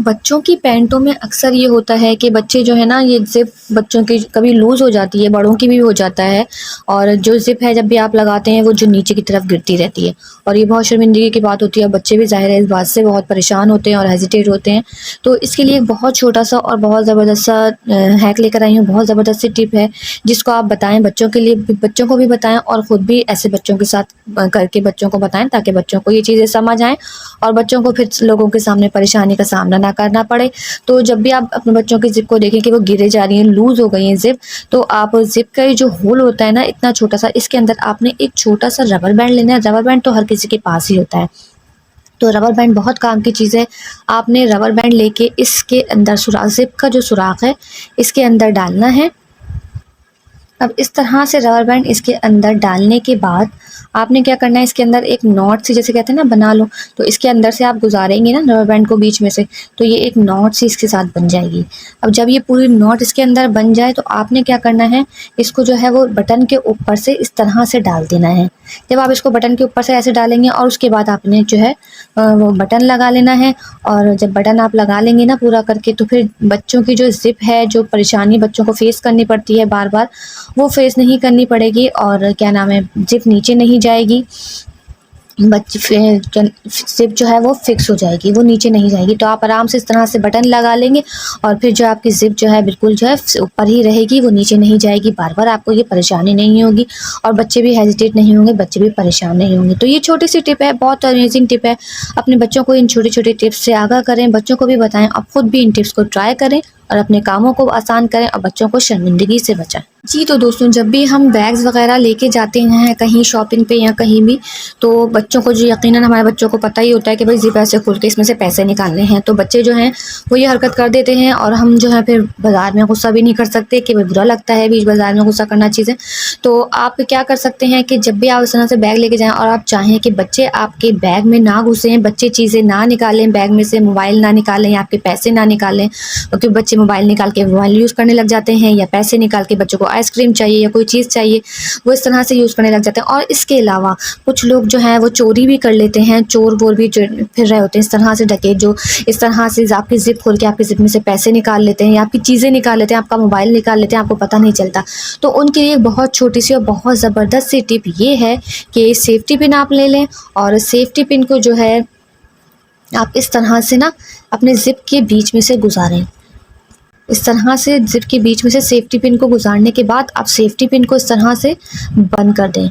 बच्चों की पैंटों में अक्सर ये होता है कि बच्चे जो है ना, ये ज़िप बच्चों की कभी लूज़ हो जाती है, बड़ों की भी हो जाता है। और जो ज़िप है जब भी आप लगाते हैं वो जो नीचे की तरफ गिरती रहती है, और ये बहुत शर्मिंदगी की बात होती है। बच्चे भी ज़ाहिर है इस बात से बहुत परेशान होते हैं और हेजिटेट होते हैं। तो इसके लिए एक बहुत छोटा-सा और बहुत ज़बरदस्त सा हैक लेकर आई हूँ, बहुत ज़बरदस्त सी टिप है जिसको आप बताएँ बच्चों के लिए, बच्चों को भी बताएँ और ख़ुद भी ऐसे बच्चों के साथ करके बच्चों को बताएँ, ताकि बच्चों को ये चीज़ें समझ आएँ और बच्चों को फिर लोगों के सामने परेशानी का सामना ना करना पड़े। तो जब भी आप अपने बच्चों की ज़िप को देखें कि वो गिरे जा रही हैं, लूज़ हो गई हैं ज़िप, तो आप ज़िप का ये जो होल होता है ना इतना छोटा-सा, इसके अंदर आपने एक छोटा-सा रबर बैंड लेना है। रबर बैंड तो हर किसी के पास ही होता है। तो रबर बैंड बहुत काम की चीज़ है। आपने रबर बैंड लेके इसके अंदर ज़िप का जो सुराख है इसके अंदर डालना है। अब इस तरह से रबर बैंड इसके अंदर डालने के बाद आपने क्या करना है, इसके अंदर एक नॉट सी, जैसे कहते हैं ना बना लो, तो इसके अंदर से आप गुजारेंगे ना रबर बैंड को बीच में से, तो ये एक नॉट सी इसके साथ बन जाएगी। अब जब ये पूरी नॉट इसके अंदर बन जाए तो आपने क्या करना है, इसको जो है वो बटन के ऊपर से इस तरह से डाल देना है। जब आप इसको बटन के ऊपर से ऐसे डालेंगे और उसके बाद आपने जो है वो बटन लगा लेना है। और जब बटन आप लगा लेंगे ना पूरा करके, तो फिर बच्चों की जो ज़िप है, जो परेशानी बच्चों को फेस करनी पड़ती है बार बार, वो फेस नहीं करनी पड़ेगी। और क्या नाम है, ज़िप नीचे नहीं जाएगी, ज़िप जो है वो फिक्स हो जाएगी, वो नीचे नहीं जाएगी। तो आप आराम से इस तरह से बटन लगा लेंगे और फिर जो आपकी ज़िप जो है बिल्कुल जो है ऊपर ही रहेगी, वो नीचे नहीं जाएगी। बार बार आपको ये परेशानी नहीं होगी और बच्चे भी हेजिटेट नहीं होंगे, बच्चे भी परेशान नहीं होंगे। तो ये छोटी सी टिप है, बहुत अमेजिंग टिप है। अपने बच्चों को इन छोटी छोटी टिप्स से आगाह करें, बच्चों को भी बताएं, आप खुद भी इन टिप्स को ट्राई करें और अपने कामों को आसान करें और बच्चों को शर्मिंदगी से बचाएं। जी, तो दोस्तों, जब भी हम बैग्स वगैरह लेके जाते हैं कहीं शॉपिंग पे या कहीं भी, तो बच्चों को जो यकीनन हमारे बच्चों को पता ही होता है कि भाई ज़िप ऐसे खोल के इसमें से पैसे निकालने हैं। तो बच्चे जो हैं वो ये हरकत कर देते हैं और हम जो है फिर बाज़ार में गुस्सा भी नहीं कर सकते कि भाई बुरा लगता है बीच बाज़ार में गुस्सा करना चीज़ें। तो आप क्या कर सकते हैं कि जब भी आप इस तरह से बैग लेके जाएँ और आप चाहें कि बच्चे आपके बैग में ना घुसें, बच्चे चीज़ें ना निकालें बैग में से, मोबाइल ना निकालें या आपके पैसे ना निकालें, क्योंकि बच्चे मोबाइल निकाल के मोबाइल यूज़ करने लग जाते हैं, या पैसे निकाल के बच्चों को आइसक्रीम चाहिए या कोई चीज़ चाहिए, वो इस तरह से यूज़ करने लग जाते हैं। और इसके अलावा कुछ लोग जो हैं वो चोरी भी कर लेते हैं, चोर-वोर भी फिर रहे होते हैं इस तरह से, डकैत जो इस तरह से आपकी ज़िप खोल के आपकी ज़िप में से पैसे निकाल लेते हैं या आपकी चीज़ें निकाल लेते हैं, आपका मोबाइल निकाल लेते हैं, आपको पता नहीं चलता। तो उनके लिए एक बहुत छोटी सी और बहुत ज़बरदस्त सी टिप ये है कि सेफ्टी पिन आप ले लें, और सेफ्टी पिन को जो है आप इस तरह से ना अपने ज़िप के बीच में से गुजारें। इस तरह से ज़िप के बीच में से सेफ्टी पिन को गुजारने के बाद आप सेफ्टी पिन को इस तरह से बंद कर दें।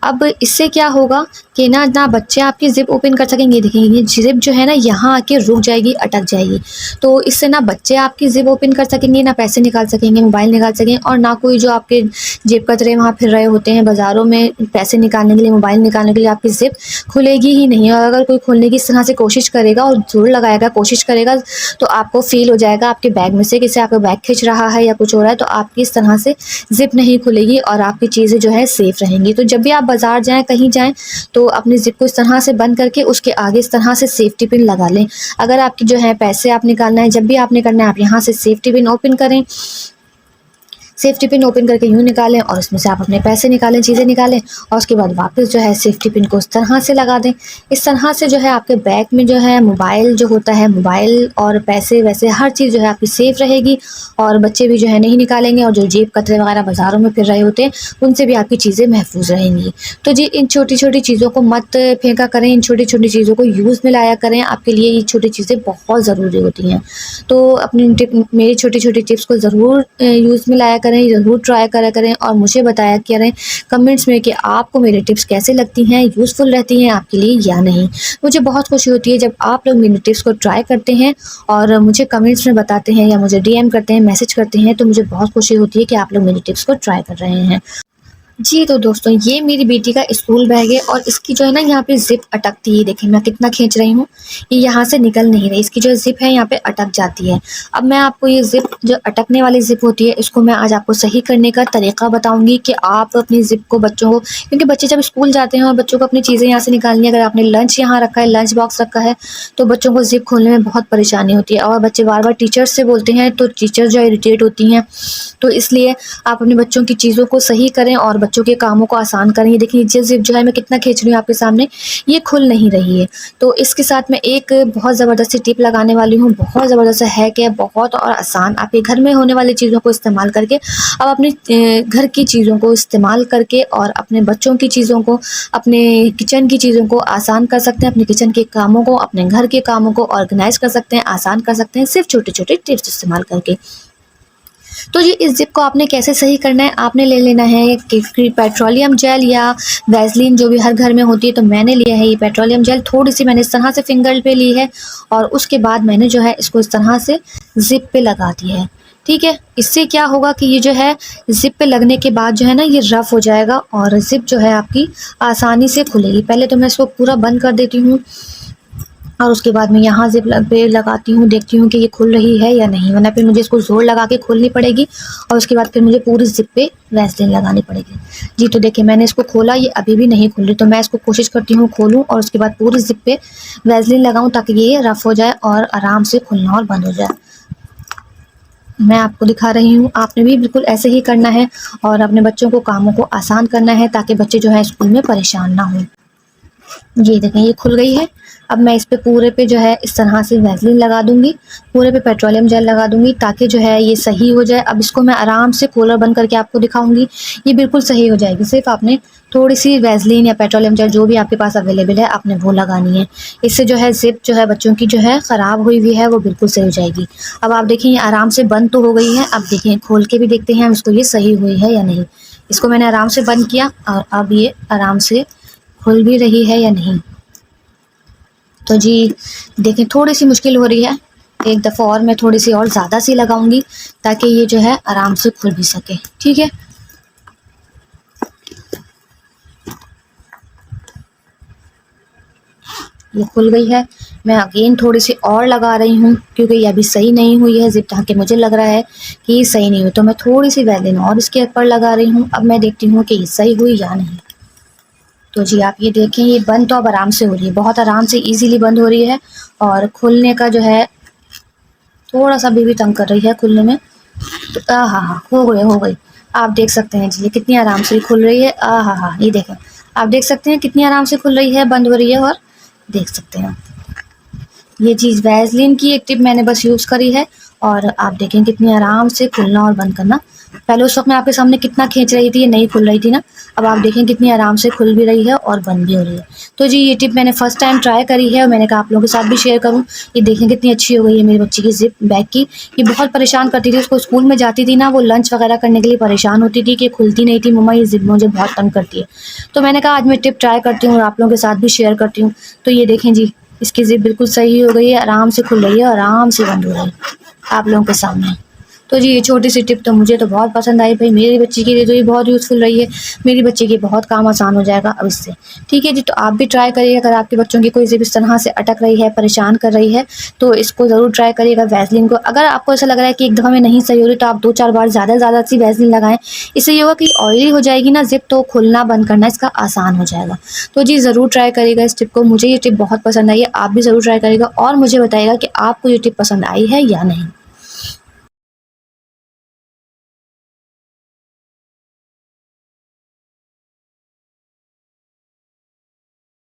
अब इससे क्या होगा कि ना बच्चे आपकी ज़िप ओपन कर सकेंगे। देखिए ये ज़िप जो है ना यहाँ आके रुक जाएगी, अटक जाएगी। तो इससे ना बच्चे आपकी ज़िप ओपन कर सकेंगे, ना पैसे निकाल सकेंगे, मोबाइल निकाल सकेंगे, और ना कोई जो आपके जेब कतरे वहाँ फिर रहे होते हैं बाज़ारों में पैसे निकालने के लिए, मोबाइल निकालने के लिए, आपकी ज़िप खुलेगी ही नहीं। और अगर कोई खोलने की इस तरह से कोशिश करेगा और ज़ोर लगाएगा, कोशिश करेगा, तो आपको फ़ील हो जाएगा आपके बैग में से किसी आपका बैग खींच रहा है या कुछ हो रहा है, तो आपकी इस तरह से ज़िप नहीं खुलेगी और आपकी चीज़ें जो है सेफ़ रहेंगी। तो जब भी आप बाज़ार जाएँ, कहीं जाएँ, तो अपनी ज़िप को इस तरह से बंद करके उसके आगे इस तरह से सेफ्टी पिन लगा लें। अगर आपकी जो है पैसे आप निकालना है, जब भी आपने करना है, आप यहाँ से सेफ्टी पिन ओपन करें, सेफ्टी पिन ओपन करके यूँ निकालें और उसमें से आप अपने पैसे निकालें, चीज़ें निकालें, और उसके बाद वापस जो है सेफ्टी पिन को इस तरह से लगा दें। इस तरह से जो है आपके बैग में जो है मोबाइल जो होता है, मोबाइल और पैसे वैसे हर चीज़ जो है आपकी सेफ़ रहेगी, और बच्चे भी जो है नहीं निकालेंगे, और जो जेब कतरे वगैरह बाज़ारों में फिर रहे होते हैं उनसे भी आपकी चीज़ें महफूज रहेंगी। तो जी, इन छोटी-छोटी चीज़ों को मत फेंका करें, इन छोटी-छोटी चीज़ों को यूज़ में लाया करें। आपके लिए ये छोटी चीज़ें बहुत ज़रूरी होती हैं। तो अपनी मेरी छोटी-छोटी टिप्स को ज़रूर यूज़ में लाया करें, ज़रूर ट्राई करा करें और मुझे बताया करें कमेंट्स में कि आपको मेरी टिप्स कैसे लगती हैं, यूज़फुल रहती हैं आपके लिए या नहीं। मुझे बहुत खुशी होती है जब आप लोग मेरी टिप्स को ट्राई करते हैं और मुझे कमेंट्स में बताते हैं या मुझे डीएम करते हैं, मैसेज करते हैं, तो मुझे बहुत खुशी होती है कि आप लोग मेरी टिप्स को ट्राई कर रहे हैं। जी, तो दोस्तों, ये मेरी बेटी का स्कूल बैग है और इसकी जो है ना यहाँ पे ज़िप अटकती है। देखिए मैं कितना खींच रही हूँ, ये यहाँ से निकल नहीं रही, इसकी जो ज़िप है यहाँ पे अटक जाती है। अब मैं आपको ये ज़िप, जो अटकने वाली ज़िप होती है, इसको मैं आज आपको सही करने का तरीका बताऊँगी कि आप अपनी ज़िप को बच्चों को, क्योंकि बच्चे जब स्कूल जाते हैं और बच्चों को अपनी चीज़ें यहाँ से निकालनी है, अगर आपने लंच यहाँ रखा है, लंच बॉक्स रखा है, तो बच्चों को ज़िप खोलने में बहुत परेशानी होती है और बच्चे बार-बार टीचर्स से बोलते हैं, तो टीचर जो है इरिटेट होती हैं। तो इसलिए आप अपने बच्चों की चीज़ों को सही करें और बच्चों के कामों को आसान करेंगे। देखिए ये ज़िप जो है मैं कितना खींच रही हूँ आपके सामने, ये खुल नहीं रही है। तो इसके साथ मैं एक बहुत ज़बरदस्त सी टिप लगाने वाली हूँ, बहुत ज़बरदस्त हैक है, बहुत और आसान। आपके घर में होने वाली चीज़ों को इस्तेमाल करके आप अपने घर की चीज़ों को इस्तेमाल करके और अपने बच्चों की चीज़ों को, अपने किचन की चीज़ों को आसान कर सकते हैं, अपने किचन के कामों को, अपने घर के कामों को ऑर्गेनाइज़ कर सकते हैं, आसान कर सकते हैं, सिर्फ़ छोटे-छोटे टिप्स इस्तेमाल करके। तो जी इस ज़िप को आपने कैसे सही करना है, आपने ले लेना है कि पेट्रोलियम जेल या वैसलीन जो भी हर घर में होती है। तो मैंने लिया है ये पेट्रोलियम जेल, थोड़ी-सी मैंने इस तरह से फिंगर पे ली है और उसके बाद मैंने जो है इसको इस तरह से ज़िप पे लगा दिया है। ठीक है? इससे क्या होगा कि ये जो है ज़िप पे लगने के बाद जो है ना ये रफ़ हो जाएगा और ज़िप जो है आपकी आसानी से खुलेगी। पहले तो मैं इसको पूरा बंद कर देती हूँ और उसके बाद मैं यहाँ ज़िप पे लगाती हूँ, देखती हूँ कि ये खुल रही है या नहीं, वरना फिर मुझे इसको ज़ोर लगा के खोलनी पड़ेगी और उसके बाद फिर मुझे पूरी ज़िप पे वैसलीन लगानी पड़ेगी। जी, तो देखिए मैंने इसको खोला, ये अभी भी नहीं खुल रही, तो मैं इसको कोशिश करती हूँ खोलूँ और उसके बाद पूरी ज़िप पे वैसलीन लगाऊँ ताकि ये रफ़ हो जाए और आराम से खुलना और बंद हो जाए। मैं आपको दिखा रही हूँ, आपने भी बिल्कुल ऐसे ही करना है और अपने बच्चों को कामों को आसान करना है ताकि बच्चे जो है स्कूल में परेशान ना हों। ये देखें ये खुल गई है। अब मैं इस पे पूरे पे जो है इस तरह से वैसलीन लगा दूँगी, पूरे पे पेट्रोलियम जेल लगा दूँगी ताकि जो है ये सही हो जाए। अब इसको मैं आराम से खोल बंद करके आपको दिखाऊँगी, ये बिल्कुल सही हो जाएगी। सिर्फ़ आपने थोड़ी-सी वैसलीन या पेट्रोलियम जेल जो भी आपके पास अवेलेबल है, आपने वो लगानी है। इससे जो है ज़िप जो है बच्चों की जो है ख़राब हुई हुई है, वो बिल्कुल सही हो जाएगी। अब आप देखिए ये आराम से बंद तो हो गई है, अब देखिए खोल के भी देखते हैं हम इसको, ये सही हुई है या नहीं। इसको मैंने आराम से बंद किया और अब ये आराम से खुल भी रही है या नहीं। तो जी देखिए थोड़ी-सी मुश्किल हो रही है, एक दफ़ा और मैं थोड़ी-सी और ज़्यादा सी लगाऊँगी ताकि ये जो है आराम से खुल भी सके, ठीक है? ये खुल गई है, मैं अगेन थोड़ी-सी और लगा रही हूँ क्योंकि ये अभी सही नहीं हुई है ज़िप, ताकि मुझे लग रहा है कि ये सही नहीं हुई, तो मैं थोड़ी-सी वैसलीन और इसके ऊपर लगा रही हूँ। अब मैं देखती हूँ कि ये सही हुई या नहीं। तो जी आप ये देखें ये बंद तो अब आराम से हो रही है, बहुत आराम से ईज़िली बंद हो रही है और खुलने का जो है थोड़ा-सा अभी भी तंग कर रही है खुलने में। तो आहा! हो गई, हो गई। आप देख सकते हैं जी ये कितनी आराम से खुल रही है। आहा! ये देखें, आप देख सकते हैं कितनी आराम से खुल रही है, बंद हो रही है और देख सकते हैं। ये चीज़ वैसलीन की एक टिप मैंने बस यूज़ करी है और आप देखें कितनी आराम से खुलना और बंद करना। पहले उस वक़्त मैं आपके सामने कितना खींच रही थी, ये नहीं खुल रही थी ना, अब आप देखें कितनी आराम से खुल भी रही है और बंद भी हो रही है। तो जी ये टिप मैंने फ़र्स्ट टाइम ट्राई करी है और मैंने कहा आप लोगों के साथ भी शेयर करूँ। ये देखें कितनी अच्छी हो गई है मेरी बच्ची की ज़िप बैग की। ये बहुत परेशान करती थी, उसको स्कूल में जाती थी ना, वो लंच वग़ैरह करने के लिए परेशान होती थी कि खुलती नहीं थी, मम्मा ये ज़िप मुझे बहुत तंग करती है। तो मैंने कहा आज मैं टिप ट्राई करती हूँ और आप लोगों के साथ भी शेयर करती हूँ। तो ये देखें जी इसकी ज़िप बिल्कुल सही हो गई है, आराम से खुल रही है, आराम से बंद हो रही है, आप लोगों के सामने। तो जी ये छोटी-सी टिप तो मुझे तो बहुत पसंद आई भई, मेरी बच्ची के लिए तो ये बहुत यूज़फुल रही है, मेरी बच्ची के बहुत काम आसान हो जाएगा अब इससे। ठीक है जी, तो आप भी ट्राई करिए, अगर आपके बच्चों की कोई ज़िप इस तरह से अटक रही है, परेशान कर रही है, तो इसको ज़रूर ट्राई करिएगा वैसलीन को। अगर आपको ऐसा लग रहा है कि एक दफ़ा में नहीं सही हो रही, तो आप 2-4 बार ज़्यादा सी वैसलीन लगाएँ। इससे ये होगा कि ऑयली हो जाएगी ना ज़िप, तो खुलना बंद करना इसका आसान हो जाएगा। तो जी ज़रूर ट्राई करिएगा इस टिप को, मुझे ये टिप बहुत पसंद आई है, आप भी ज़रूर ट्राई करिएगा और मुझे बताइएगा कि आपको ये टिप पसंद आई है या नहीं।